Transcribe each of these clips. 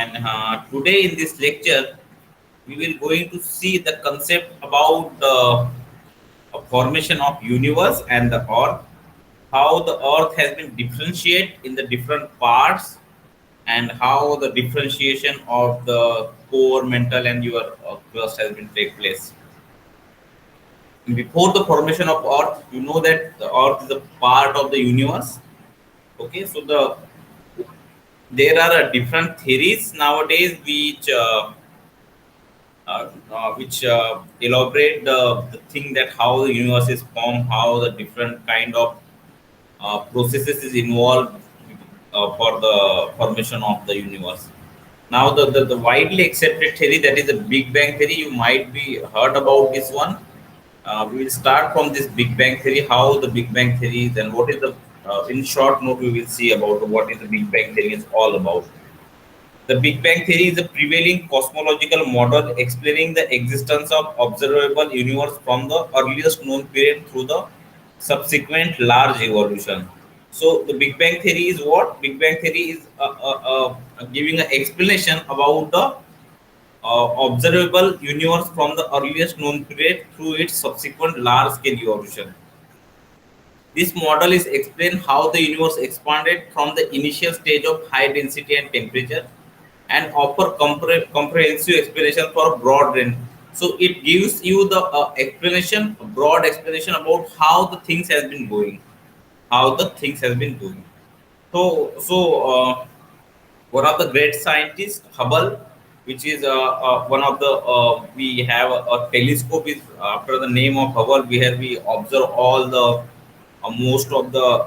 and today in this lecture we will going to see the concept about the formation of universe and the earth, how the earth has been differentiated in the different parts, and how the differentiation of the core, mental, and your crust has been take place. Before the formation of earth, you know that the earth is a part of the universe. Okay, so there are different theories nowadays which elaborate the thing that how the universe is formed, how the different kind of processes is involved for the formation of the universe. Now, the widely accepted theory, that is the Big Bang theory, you might be heard about this one. We will start from this Big Bang theory, how the Big Bang theory, then what is the, in short note, we will see about what is the Big Bang theory is all about. The Big Bang theory is a prevailing cosmological model explaining the existence of observable universe from the earliest known period through the subsequent large evolution. So the Big Bang theory is what? Big Bang theory is giving an explanation about the observable universe from the earliest known period through its subsequent large-scale evolution. This model is explain how the universe expanded from the initial stage of high density and temperature and offer comprehensive explanation for a broad range. So it gives you the explanation, a broad explanation about how the things has been going, how the things has been going. So one of the great scientists, Hubble, which is one of the we have a telescope is after the name of Hubble, where we observe all the most of the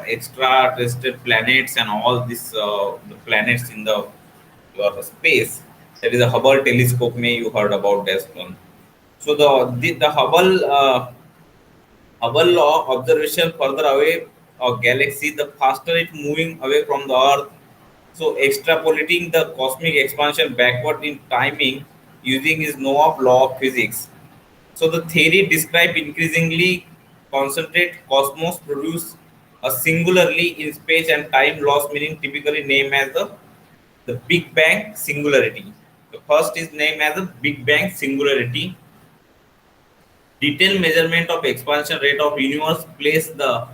extraterrestrial planets and all these the planets in the space. That is a Hubble telescope. May you heard about this one. So the Hubble law observation further away a galaxy, the faster it moving away from the Earth. So extrapolating the cosmic expansion backward in timing using his Noah law of physics. So the theory describe increasingly concentrate cosmos produce a singularly in space and time loss, meaning typically named as the Big Bang singularity. The first is named as the Big Bang singularity. Detailed measurement of expansion rate of universe place the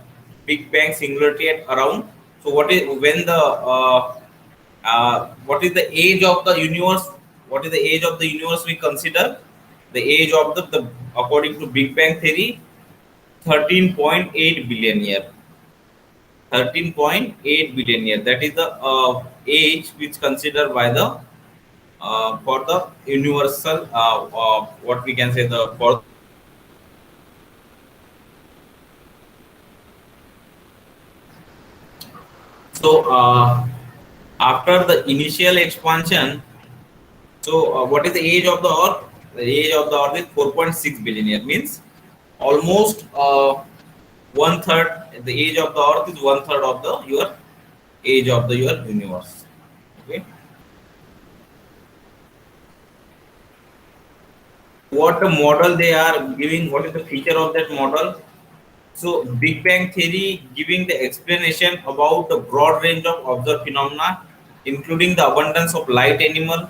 Big Bang singularity at around. So what is when the what is the age of the universe? What is the age of the universe we consider? The age of the according to Big Bang theory, 13.8 billion year. 13.8 billion year. That is the age which considered by the for the universal what we can say the for. So after the initial expansion, so what is the age of the Earth? The age of the Earth is 4.6 billion year. Means almost one third. The age of the Earth is one third of the your age of the your universe. Okay. What the model they are giving? What is the feature of that model? So Big Bang theory giving the explanation about the broad range of observed phenomena, including the abundance of light element,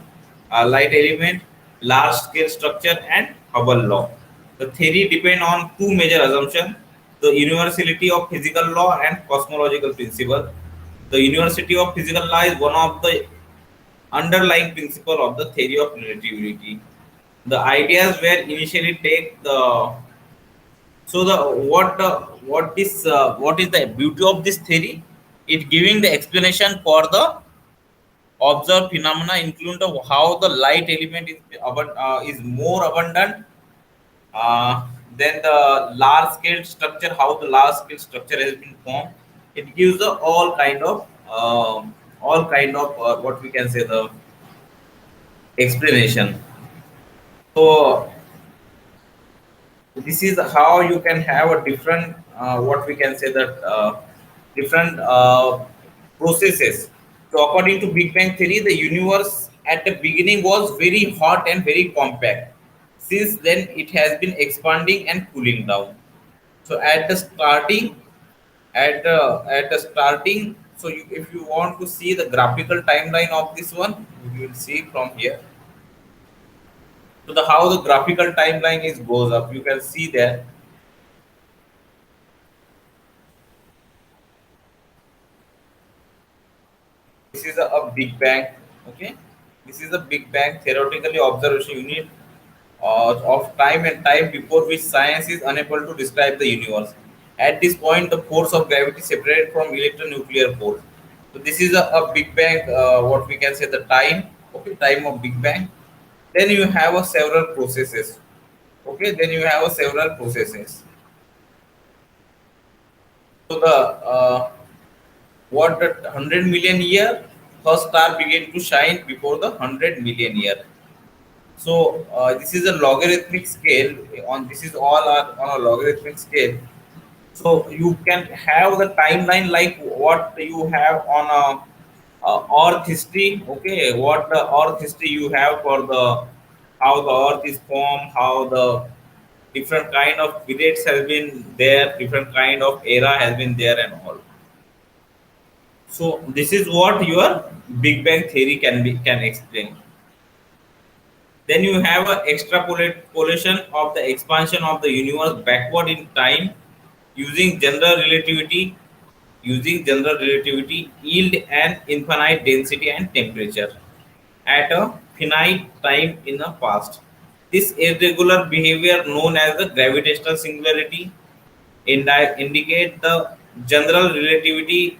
large scale structure, and Hubble law. The theory depend on two major assumptions: the universality of physical law and cosmological principle. The universality of physical law is one of the underlying principle of the theory of relativity. The ideas were initially take the so the what is the beauty of this theory? It giving the explanation for the observed phenomena, including how the light element is more abundant than the large scale structure. How the large scale structure has been formed. It gives the all kind of what we can say the explanation. So this is how you can have a different what we can say that different processes. So according to Big Bang theory, the universe at the beginning was very hot and very compact. Since then it has been expanding and cooling down. So at the starting So if you want to see the graphical timeline of this one, you will see from here. So the how the graphical timeline is goes up, you can see there. This is a Big Bang. Okay, this is a Big Bang theoretically observation unit of time and time before which science is unable to describe the universe. At this point, the force of gravity separated from electronuclear force. So this is a Big Bang. What we can say the time. Okay, time of Big Bang. Then you have a several processes. Okay, then you have a several processes. So the what the 100 million year first star began to shine before the 100 million year. So this is a logarithmic scale. On this is all are on a logarithmic scale. So you can have the timeline like what you have on Earth history. Okay, what the Earth history you have for the how the Earth is formed, how the different kind of periods has been there, different kind of era has been there, and all. So this is what your Big Bang theory can explain. Then you have a extrapolation of the expansion of the universe backward in time using general relativity, yield and infinite density and temperature at a finite time in the past. This irregular behavior known as the gravitational singularity indicate the general relativity,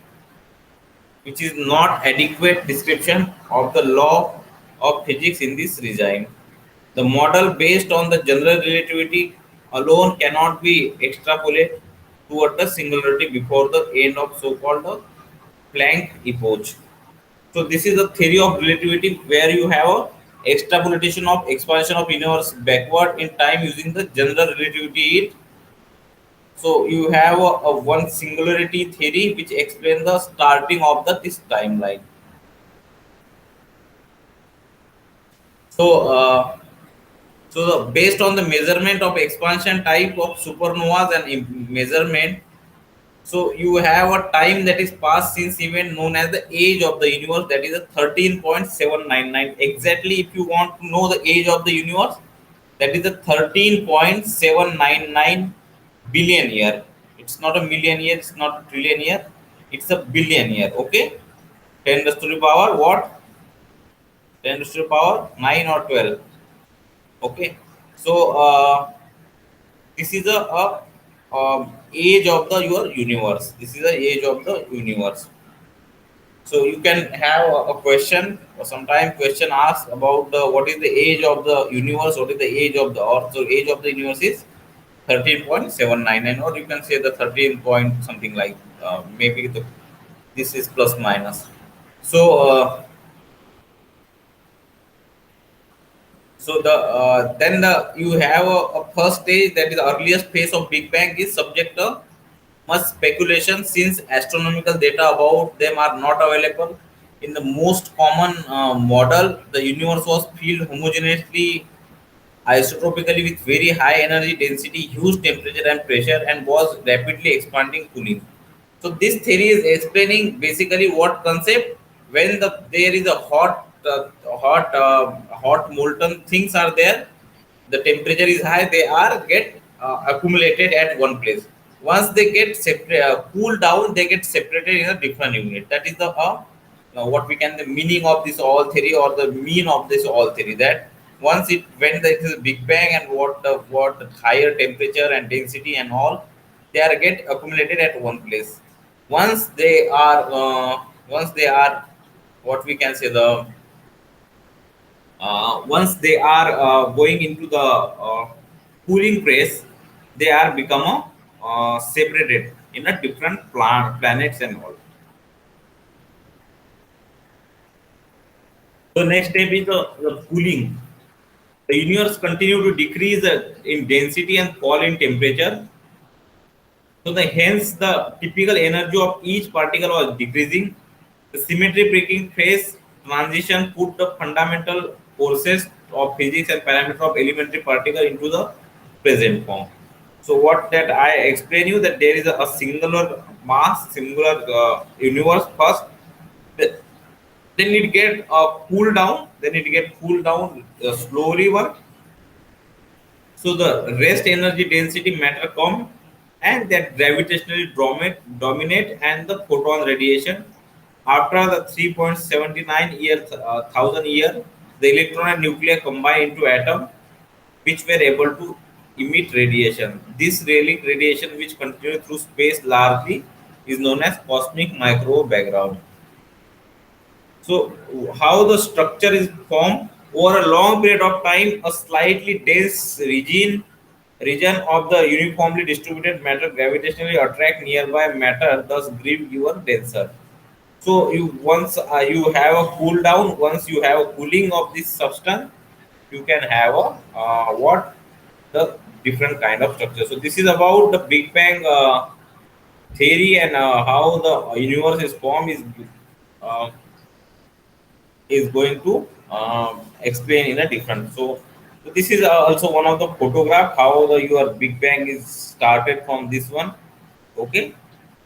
which is not adequate description of the law of physics in this regime. The model based on the general relativity alone cannot be extrapolated toward the singularity before the end of so-called the Planck epoch. So this is the theory of relativity where you have a extrapolation of expansion of universe backward in time using the general relativity. So you have a one singularity theory which explains the starting of the this timeline. So based on the measurement of expansion type of supernovas and measurement, so you have a time that is passed since event known as the age of the universe, that is a 13.799. Exactly, if you want to know the age of the universe, that is a 13.799 billion year. It's not a million year, it's not a trillion year, it's a billion year. Okay, 10 raised to the power what? 10 raised to the power 9 or 12. Okay, so this is a age of the your universe. This is the age of the universe. So you can have a question or sometime question asked about the what is the age of the universe, what is the age of the earth. So age of the universe is 13.799, or you can say the 13 point something like maybe the this is plus minus. So then you have a first stage, that is the earliest phase of Big Bang is subject to much speculation since astronomical data about them are not available. In the most common model, the universe was filled homogeneously, isotropically with very high energy density, huge temperature and pressure, and was rapidly expanding cooling. So this theory is explaining basically what concept when there is a hot molten things are there, the temperature is high, they are get accumulated at one place. Once they get cooled down, they get separated in a different unit. That is the what we can the meaning of this all theory, or the mean of this all theory, that once it when there is a Big Bang and what higher temperature and density and all, they are get accumulated at one place. Once they are what we can say the once they are going into the cooling phase, they are become separated in a different planets and all. So next step is the cooling. The universe continue to decrease in density and fall in temperature. So hence the typical energy of each particle was decreasing. The symmetry breaking phase transition put the fundamental forces of physics and parameter of elementary particle into the present form. So what that I explain you, that there is a singular mass singular universe first. Th- Then it get cool down. Then it get cool down slowly one. So the rest energy density matter come, and that gravitationally dominate and the photon radiation. After the 3.79 thousand year, the electron and nucleus combine into atom, which were able to emit radiation. This radiation, which continue through space largely, is known as cosmic microwave background. So, how the structure is formed over a long period of time, a slightly dense region of the uniformly distributed matter gravitationally attract nearby matter, thus give you a denser. So, you once you have a cool down, once you have a cooling of this substance, you can have a what the different kind of structure. So, this is about the Big Bang theory and how the universe is formed uh, is going to explain in a different. So this is also one of the photograph how the your Big Bang is started from this one. Okay,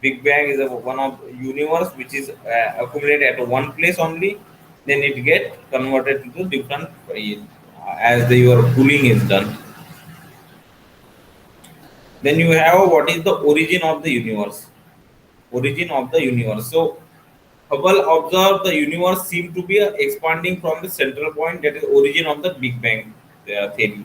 Big Bang is one of universe which is accumulated at one place only. Then it get converted into different as the your cooling is done. Then you have what is the origin of the universe. Origin of the universe. So Hubble observed the universe seemed to be expanding from the central point, that is origin of the Big Bang theory.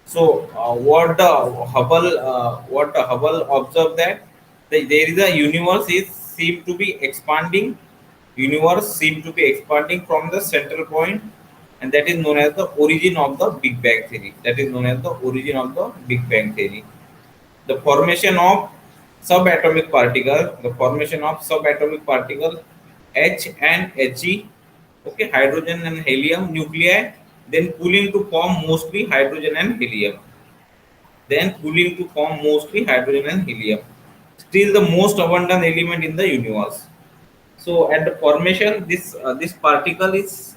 So what the Hubble observed that there is a universe is seem to be expanding. Universe seem to be expanding from the central point, and that is known as the origin of the Big Bang theory. That is known as the origin of the Big Bang theory. The formation of subatomic particle H and He, okay, hydrogen and helium nuclei, then cooling to form mostly hydrogen and helium, still the most abundant element in the universe. So at the formation, this particle is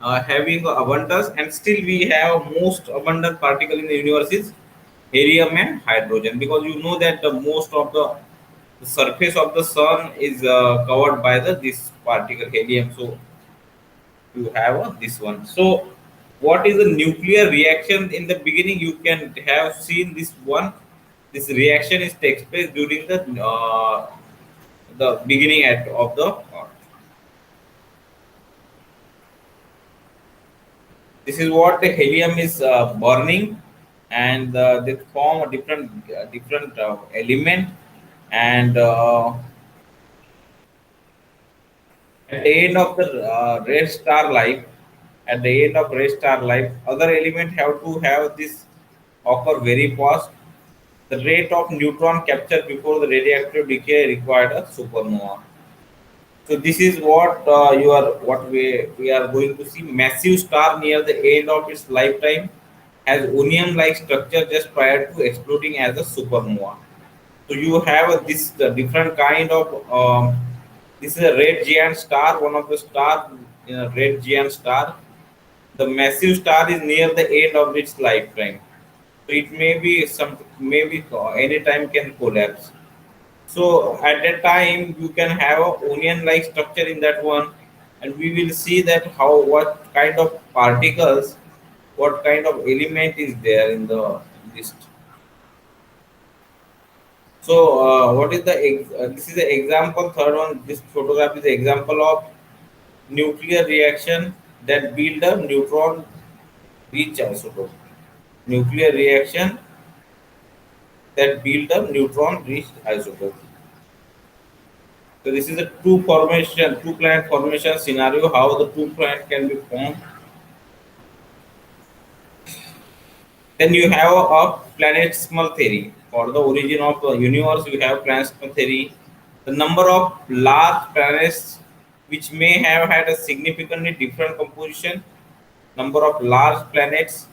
having abundance, and still we have most abundant particle in the universe is helium and hydrogen, because you know that the most of the surface of the sun is covered by the this particle helium. So you have this one. So what is the nuclear reaction? In the beginning you can have seen this one. This reaction is takes place during the beginning of the this is what the helium is burning, and they form a different element, and at the end of the red star life, other element have to have this occur very fast. The rate of neutron capture before the radioactive decay required a supernova. So this is what we are going to see. Massive star near the end of its lifetime has onion-like structure just prior to exploding as a supernova. So you have this different kind of this is a red giant star, one of the star in a red giant star. The massive star is near the end of its lifetime, so it may be maybe any time can collapse. So at that time you can have a onion-like structure in that one, and we will see that how what kind of particles, what kind of element is there in the list. So what is this is the example third one. This photograph is the example of nuclear reaction that build a neutron rich isotope. Nuclear reaction that build a neutron rich isotope. So this is a two planet formation scenario. How the two planet can be formed. Then you have a planetesimal theory. For the origin of the universe, you have planetesimal theory. The number of large planets which may have had a significantly different composition. Number of large planets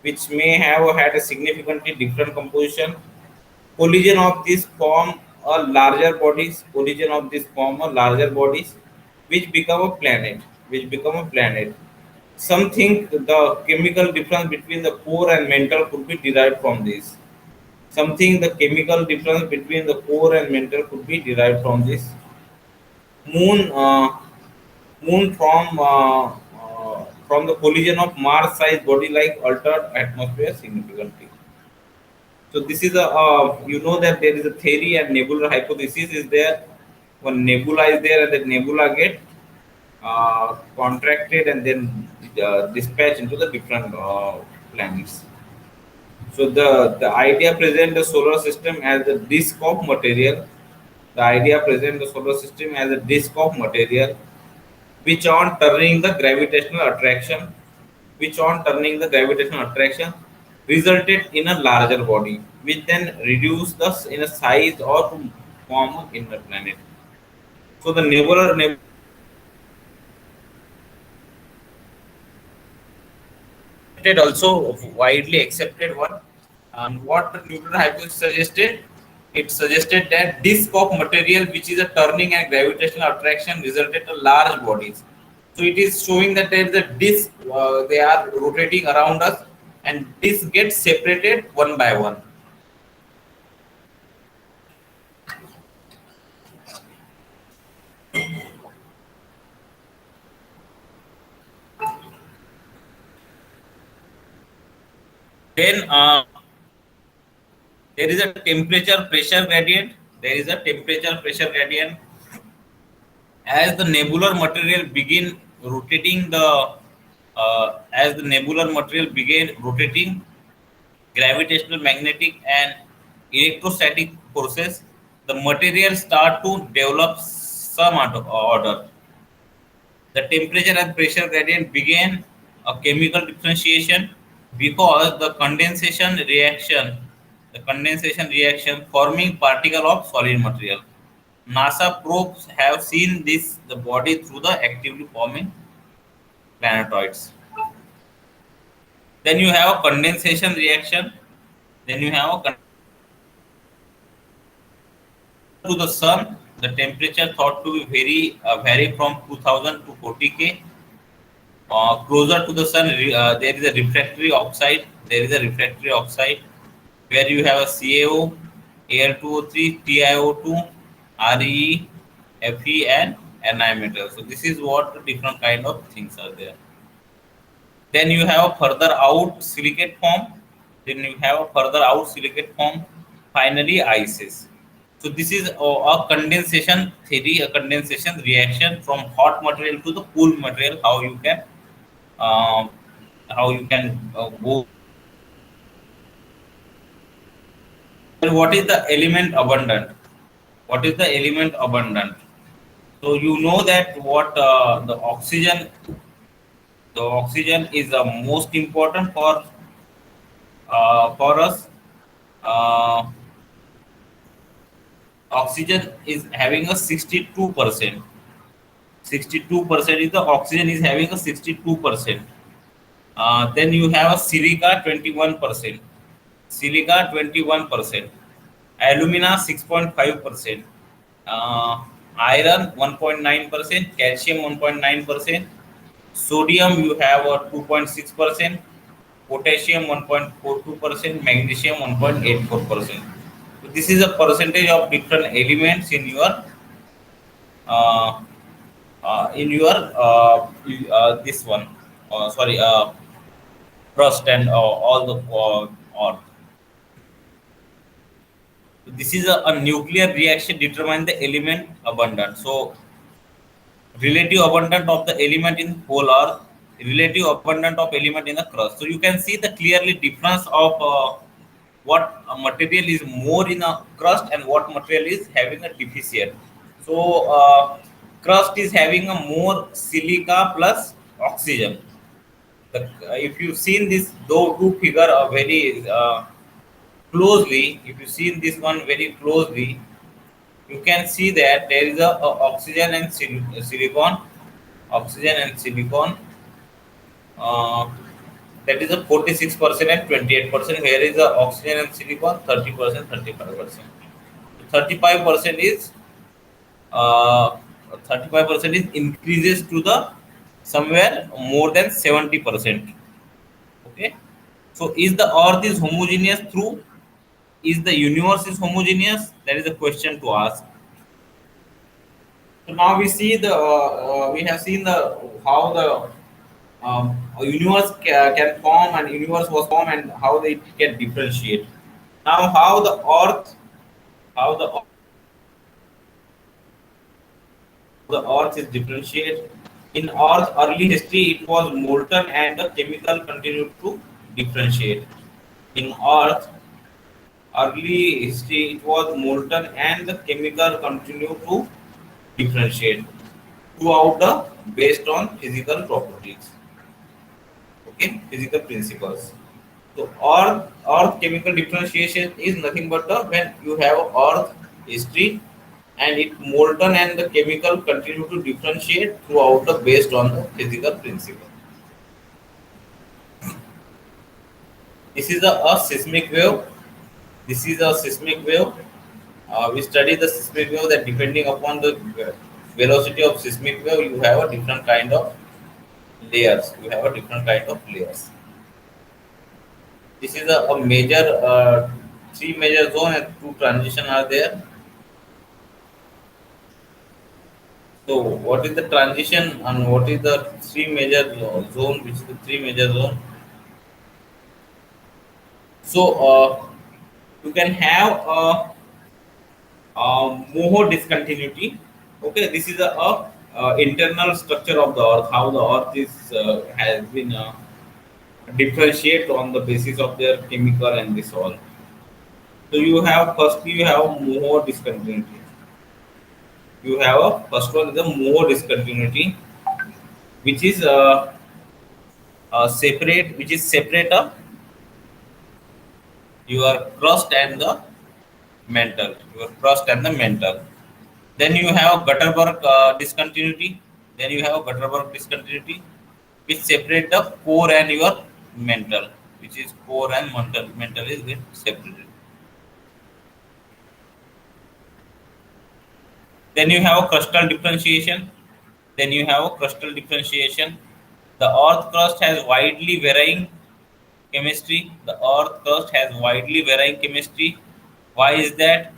which may have had a significantly different composition. Collision of these form a larger bodies. Collision of these form a larger bodies, which become a planet. Some think the chemical difference between the core and mantle could be derived from this. Something the chemical difference between the core and mantle could be derived from this. Moon, from the collision of Mars-sized body like altered atmosphere significantly. So this is a you know that there is a theory and nebular hypothesis is there. One nebula is there and the nebula get contracted and then dispatched into the different planets. So the idea present the solar system as a disk of material. The idea present the solar system as a disk of material, which on turning the gravitational attraction, which on turning the gravitational attraction resulted in a larger body, which then reduced thus in a size or to form an inner planet. So the nebula also widely accepted one. And what the Newton hypothesis suggested, it suggested that disk of material which is a turning and gravitational attraction resulted in large bodies. So it is showing that there is a disk, they are rotating around us, and disk gets separated one by one. Then there is a temperature pressure gradient. There is a temperature pressure gradient as the nebular material begin rotating as the nebular material began rotating, gravitational, magnetic, and electrostatic forces, the material start to develop some order. The temperature and pressure gradient began a chemical differentiation because the condensation reaction forming particle of solid material. NASA probes have seen this the body through the actively forming planetoids. Then you have a condensation reaction. Then you have a to the sun. The temperature thought to be vary from 2000 to 40K. Closer to the sun, there is a refractory oxide. There is a refractory oxide where you have a CaO, Al2O3, TiO2, Re, Fe, and Ni metal. So this is what the different kind of things are there. Then you have a further out silicate form. Then you have a further out silicate form. Finally, ices. So this is a condensation theory, a condensation reaction from hot material to the cool material. Um, how you can go. And what is the element abundant? What is the element abundant? So you know that what the oxygen is the most important for us. Uh, Oxygen is having a 62%. 62% is the oxygen is having a 62%. Then you have a silica 21%. Silica 21%. Alumina 6.5%. Iron 1.9%. Calcium 1.9%. Sodium you have a 2.6%. Potassium 1.42%. Magnesium 1.84%. So this is a percentage of different elements uh, in your this one. Sorry, crust and all the or this is a nuclear reaction determine the element abundant. So relative abundant of the element in polar, relative abundant of element in the crust. So you can see the clearly difference of what material is more in a crust and what material is having a deficient. So crust is having a more silica plus oxygen. If you've seen this, though two figure are very closely, if you see this one very closely, you can see that there is a oxygen and silicon, oxygen and silicon. Uh, that is a 46% and 28%. Here is the oxygen and silicon 30%, 35%. 35% is 35% is increases to the somewhere more than 70%. Okay. So is the earth is homogeneous through? is the universe is homogeneous? That is a question to ask. So now we see we have seen the how the a universe can form and universe was formed and how they can differentiate. Now how the earth is differentiate. In earth early history it was molten and the chemical continued to differentiate. In earth early history it was molten and the chemical continued to differentiate throughout the based on physical properties. Okay, physical principles. So earth chemical differentiation is nothing but the when you have earth history and it molten and the chemical continue to differentiate throughout the based on the physical principle. This is a seismic wave. This is a seismic wave. We study the seismic wave that depending upon the velocity of seismic wave, you have a different kind of layers. You have a different kind of layers. This is a major three major zone and two transition are there. So what is the transition and what is the three major zone? Which is the three major zone? So you can have Moho discontinuity. Okay, this is a internal structure of the earth. How the earth is has been differentiate on the basis of their chemical and this all. So you have firstly you have Moho discontinuity. You have a first one is the Moho discontinuity, which is separate, which is separate your crust and the mantle. Your crust and the mantle. Then you have Gutterberg discontinuity. Then you have Gutterberg discontinuity, which separate the core and your mantle, which is core and mantle. Mantle is get separated. Then you have crustal differentiation. Then you have crustal differentiation. The earth crust has widely varying chemistry. The earth crust has widely varying chemistry. Why is that?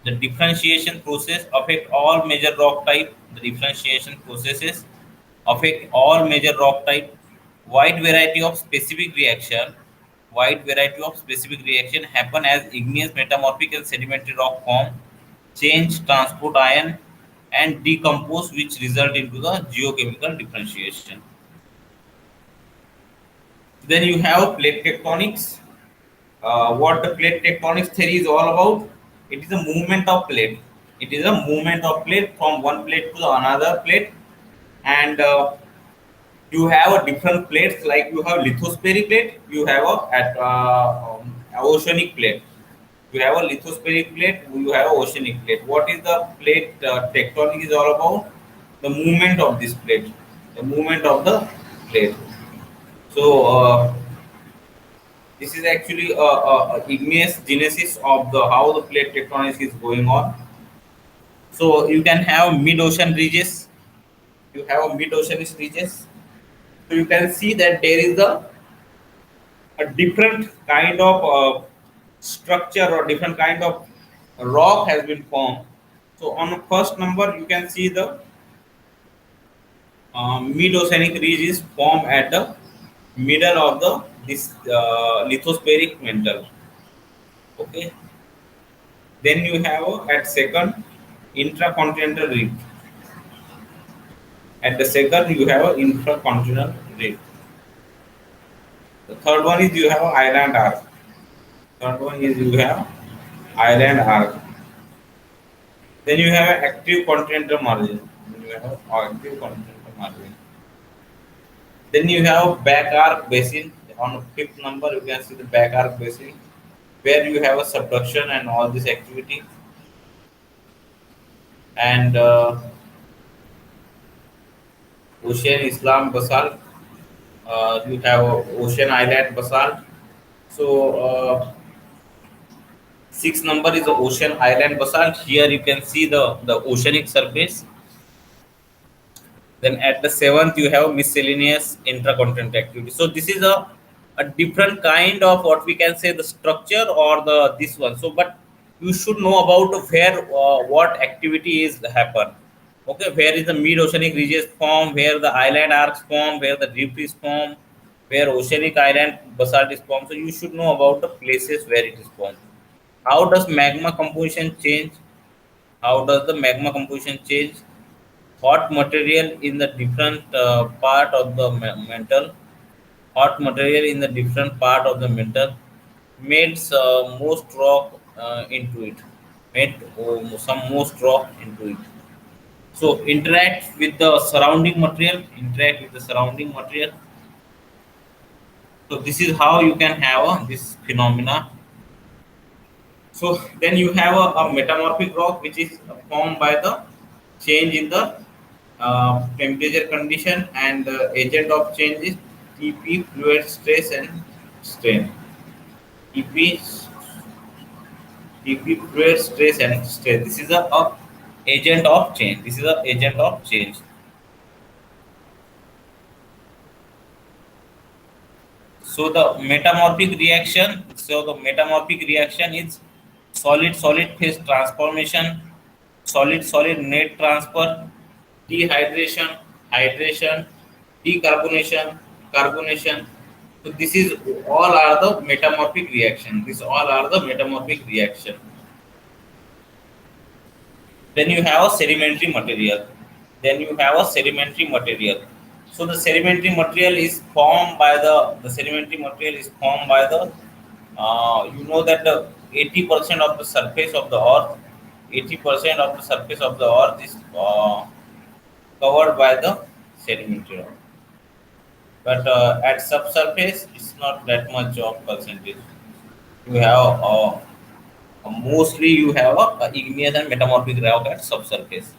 The differentiation process affect all major rock type. The differentiation processes affect all major rock type. Wide variety of specific reaction. Wide variety of specific reaction happen as igneous, metamorphic, and sedimentary rock form, change, transport ion, and decompose, which result into the geochemical differentiation. Then you have plate tectonics. What the plate tectonics theory is all about? It is a movement of plate. It is a movement of plate from one plate to the another plate, and you have a different plates like you have lithospheric plate, you have oceanic plate. You have a lithospheric plate, you have a oceanic plate. What is the plate tectonic is all about? The movement of this plate, the movement of the plate. So this is actually a igneous genesis of the how the plate tectonics is going on. So you can have mid-ocean ridges. You have a mid-ocean ridges. So you can see that there is a different kind of structure or different kind of rock has been formed. So on the first number, you can see the mid-oceanic ridge is formed at the middle of the this lithospheric mantle. Okay. Then you have at second intracontinental rift. At the second, you have an intracontinental rift. The third one is you have island arc. Third one is you have island arc. Then you have an active continental margin. Then you have active continental margin. Then you have back arc basin. On the fifth number, you can see the back arc basin, where you have a subduction and all this activity. And ocean Islam basalt. You have ocean island basalt. So sixth number is the ocean island basalt. Here you can see the oceanic surface. Then at the seventh you have miscellaneous intracontinental activity. So this is a a different kind of what we can say the structure or the this one. So, but you should know about where what activity is happen. Okay, where is the mid oceanic ridges form, where the island arcs form, where the drift is formed, where oceanic island basalt is formed. So you should know about the places where it is formed. How does magma composition change? How does the magma composition change? Hot material in the different part of the mantle, hot material in the different part of the mantle made most rock into it, made some most rock into it. So interact with the surrounding material, interact with the surrounding material. So this is how you can have this phenomena. So then you have a metamorphic rock which is formed by the change in the temperature condition, and the agent of change is TP, fluid stress and strain. TP, TP fluid stress and strain. This is a agent of change. This is a agent of change. So the metamorphic reaction. So the metamorphic reaction is solid solid phase transformation, solid solid net transfer, dehydration, hydration, decarbonation, carbonation. So this is all are the metamorphic reaction. These all are the metamorphic reaction. Then you have a sedimentary material. Then you have a sedimentary material. So the sedimentary material is formed by the sedimentary material is formed by the you know that the 80% of the surface of the earth, 80% of the surface of the earth is covered by the sedimentary rock. But at subsurface, it's not that much of percentage. You have mostly you have a igneous and metamorphic rock at subsurface.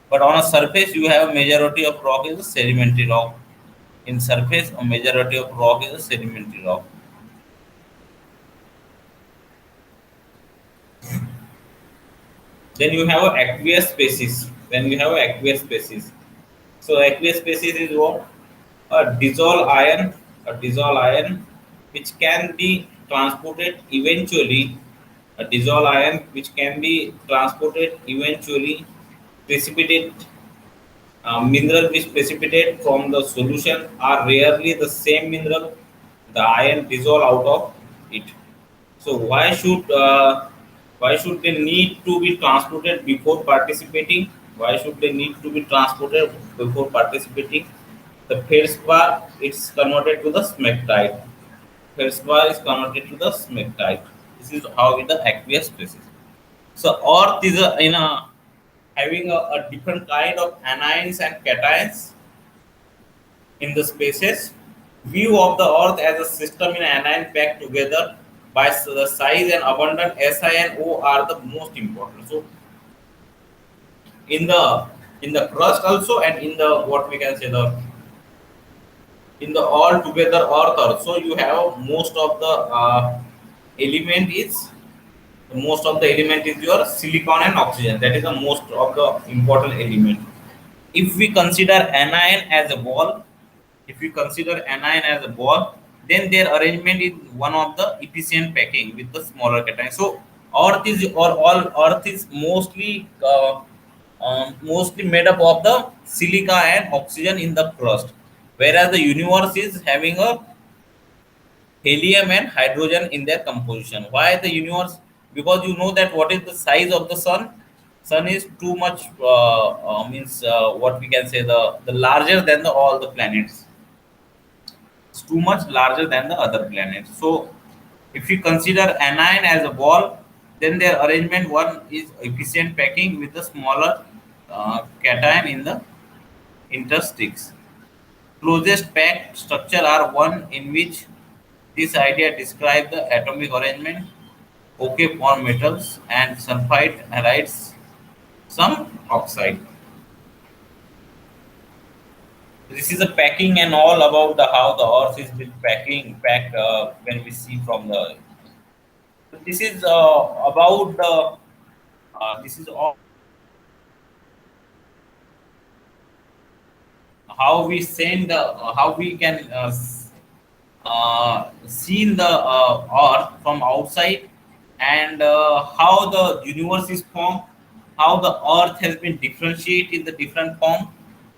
But on a surface, you have a majority of rock is a sedimentary rock. In surface, a majority of rock is a sedimentary rock. Then you have a aqueous species. Then you have a aqueous species. So aqueous species is what? A dissolved iron which can be transported eventually, a dissolved iron which can be transported eventually, precipitate mineral which precipitate from the solution are rarely the same mineral. The iron dissolve out of it. So why should they need to be transported before participating? Why should they need to be transported before participating? The feldspar it's converted to the smectite. Feldspar is converted to the smectite. This is how in the aqueous species. So earth is in a having a different kind of anions and cations in the spaces. View of the earth as a system in anion packed together by the size and abundant Si and O are the most important. So in the crust also, and in the what we can say the in the all together earth also, you have most of the element is most of the element is your silicon and oxygen. That is the most of the important element. If we consider anion as a ball, if we consider anion as a ball, then their arrangement is one of the efficient packing with the smaller cation. So earth is or all earth is mostly made up of the silica and oxygen in the crust, whereas the universe is having a helium and hydrogen in their composition. Why the universe? Because you know that what is the size of the sun? Sun is too much means what we can say the larger than the all the planets. It's too much larger than the other planets. So if you consider anion as a ball, then their arrangement one is efficient packing with the smaller cation in the intersticks. Closest packed structure are one in which this idea describes the atomic arrangement, OK for metals, and sulfide halides some oxide. This is a packing and all about the how the earth is been packed when we see from the. This is about the this is all how we send how we can seen the earth from outside, and how the universe is formed, how the earth has been differentiated in the different form.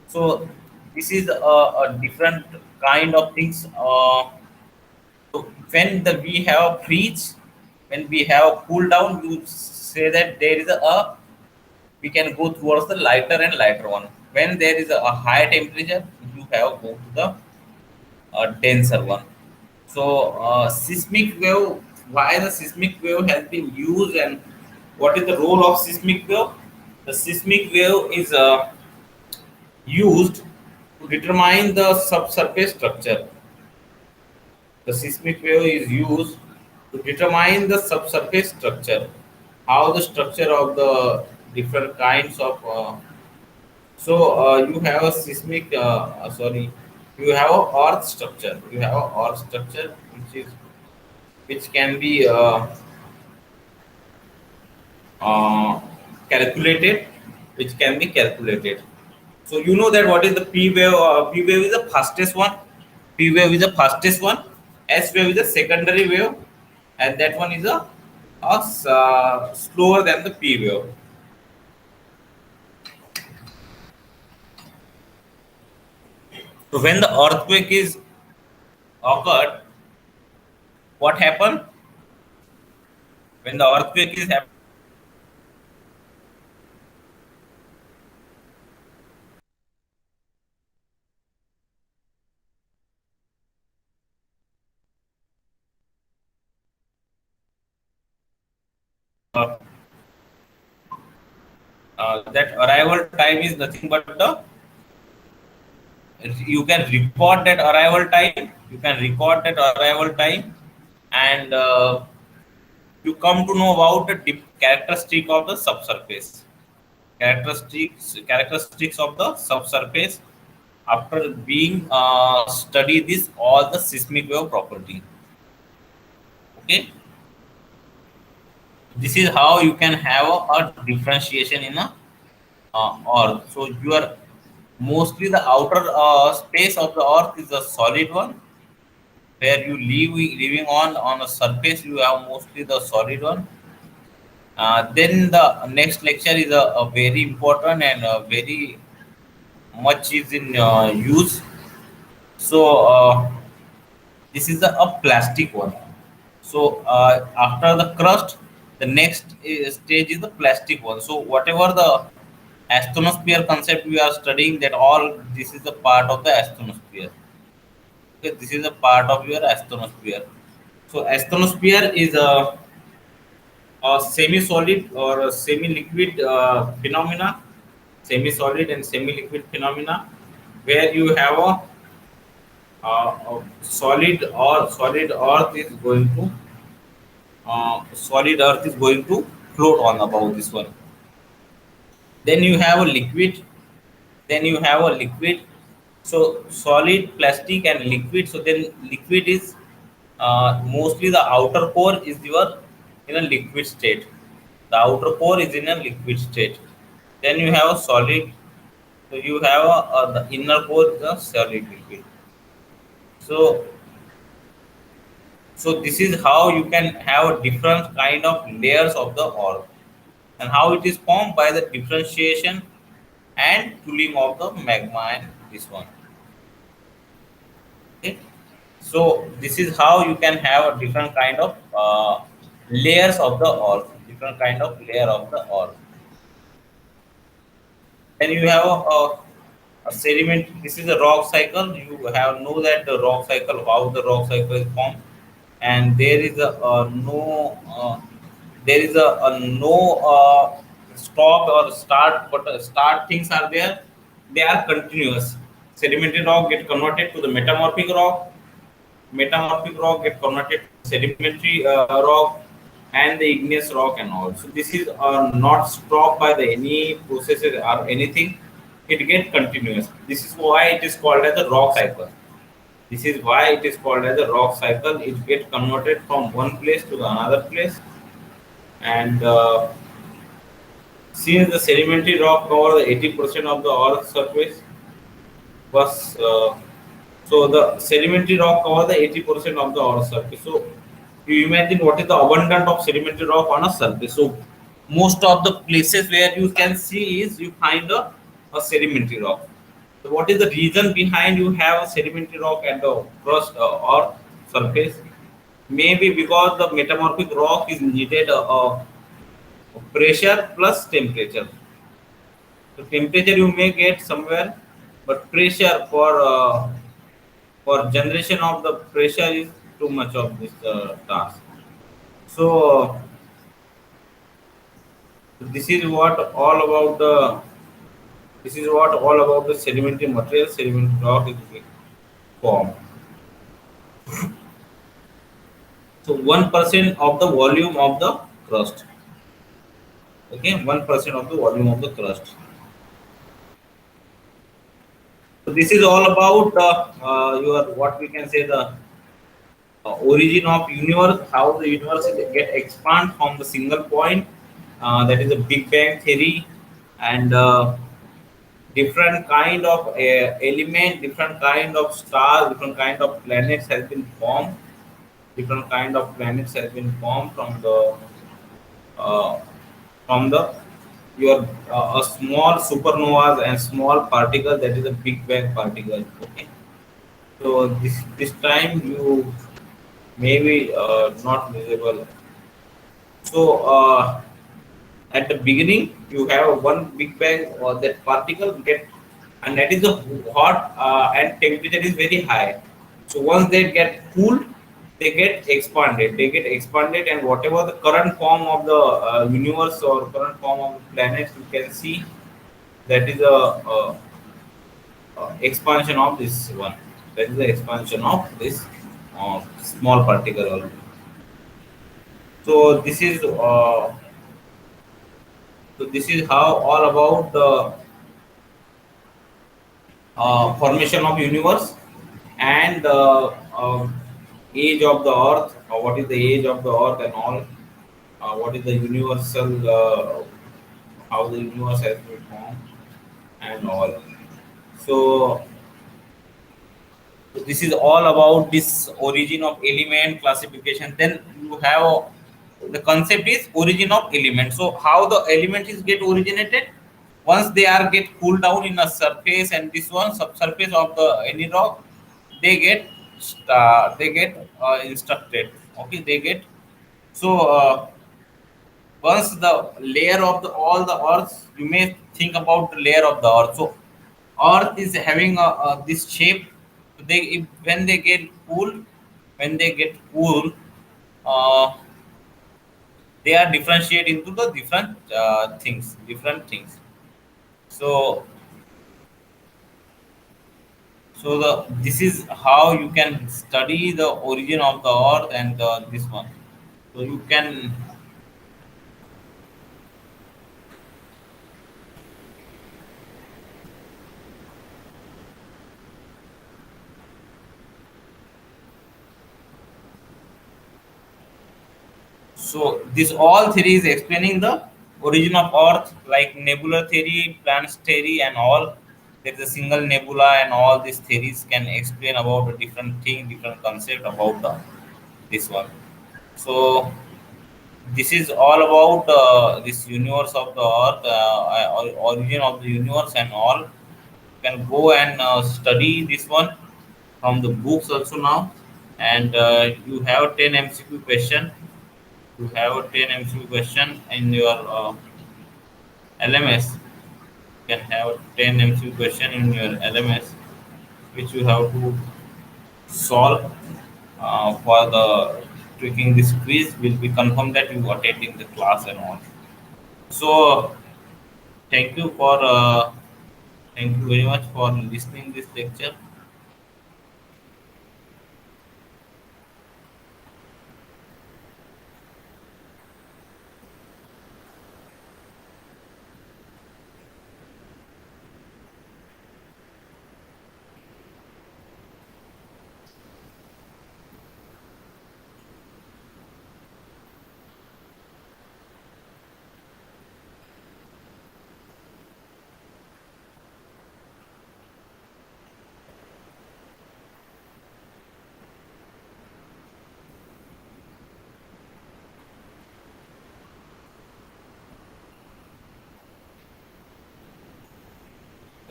So this is a different kind of things. So when we have a freeze, when we have a cool down, you say that there is a we can go towards the lighter and lighter one. When there is a high temperature, you have go to the denser one. So, seismic wave, why the seismic wave has been used, and what is the role of seismic wave? The seismic wave is used to determine the subsurface structure. The seismic wave is used to determine the subsurface structure, how the structure of the different kinds of. You have a seismic, sorry, you have a earth structure. You have a earth structure which can be uh, calculated, which can be calculated. So you know that what is the P wave? P wave is the fastest one. P wave is the fastest one. S wave is the secondary wave, and that one is slower than the P wave. So when the earthquake is occurred, what happened? When the earthquake is happened, uh, that arrival time is nothing but the you can record that arrival time. You can record that arrival time, and you come to know about the characteristic of the subsurface. Characteristics of the subsurface after being study this all the seismic wave property. Okay, this is how you can have a differentiation in a earth. So you are mostly the outer space of the earth is a solid one, where you living on a surface you have mostly the solid one. Then the next lecture is a very important and very much is in use. So this is a plastic one. So after the crust, the next stage is the plastic one. So whatever the astronosphere concept we are studying, that all this is a part of the astronosphere. Okay, this is a part of your astronosphere. So astronosphere is a semi-solid or a semi-liquid phenomena, semi-solid and semi-liquid phenomena, where you have a solid earth is going to solid earth is going to float on above this one. Then you have a liquid. Then you have a liquid. So solid, plastic, and liquid. So then liquid is mostly the outer core is your in a liquid state. The outer core is in a liquid state. Then you have a solid. So you have the inner core is a solid liquid. So so this is how you can have a different kind of layers of the ore, and how it is formed by the differentiation and cooling of the magma and this one. Okay. So this is how you can have a different kind of layers of the ore, different kind of layer of the ore. Then you have a sediment. This is a rock cycle. You have know that the rock cycle, how the rock cycle is formed, and there is a no stop or start, but start things are there. They are continuous. Sedimentary rock get converted to the metamorphic rock. Metamorphic rock get converted to sedimentary rock, and the igneous rock and all. So this is not stopped by the any processes or anything. It get continuous. This is why it is called as a rock cycle. This is why it is called as a rock cycle. It gets converted from one place to the another place, and since the sedimentary rock cover the 80% of the Earth's surface, was So the sedimentary rock covers the 80% of the Earth's surface. So you imagine what is the abundance of sedimentary rock on a surface. So most of the places where you can see is you find a sedimentary rock. So what is the reason behind you have a sedimentary rock at the crust or surface? Maybe because the metamorphic rock is needed pressure plus temperature. So temperature you may get somewhere, but pressure for generation of the pressure is too much of this task. So this is what all about the sedimentary material, sedimentary rock is formed. So 1% of the volume of the crust. Okay, 1% of the volume of the crust. So this is all about your what we can say the origin of universe, how the universe get expand from the single point. That is a Big Bang theory, and different kind of element, different kind of stars, different kind of planets has been formed. Different kind of planets has been formed uh, from the your a small supernovas and small particle, that is a Big Bang particle. Okay, so this time you maybe not visible. So at the beginning you have one Big Bang or that particle get, and that is the hot and temperature is very high. So once they get cooled, they get expanded, and whatever the current form of the universe or current form of the planets you can see, that is expansion of this one. That is the expansion of this small particle. So this is how all about the formation of universe and age of the earth, what is the age of the earth and all, what is the universal how the universe has been formed and all. So this is all about this origin of element classification. Then you have the concept is origin of element. So how the element is get originated once they are get cooled down in a surface, and this one subsurface of the any rock, they get instructed. Okay, they get so once the layer of the all the earth, you may think about the layer of the earth. So earth is having this shape. They when they get cool, when they get cool, uh, they are differentiate into the different things. So the this is how you can study the origin of the earth and this one. So you can. So this all theory is explaining the origin of Earth, like nebular theory, planets theory, and all. There is a single nebula, and all these theories can explain about a different thing, different concept about this one. So this is all about this universe of the Earth, origin of the universe, and all. You can go and study this one from the books also now, and you have 10 MCQ question. You have a 10 MCQ question in your LMS. You can have a 10 MCQ question in your LMS, which you have to solve for the tweaking this quiz. Will be confirmed that you attending the class and all. So thank you for thank you very much for listening this lecture.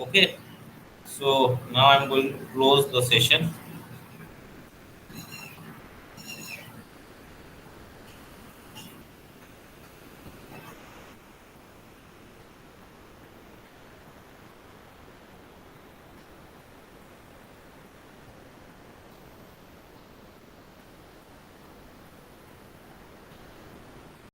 Okay, so now I'm going to close the session.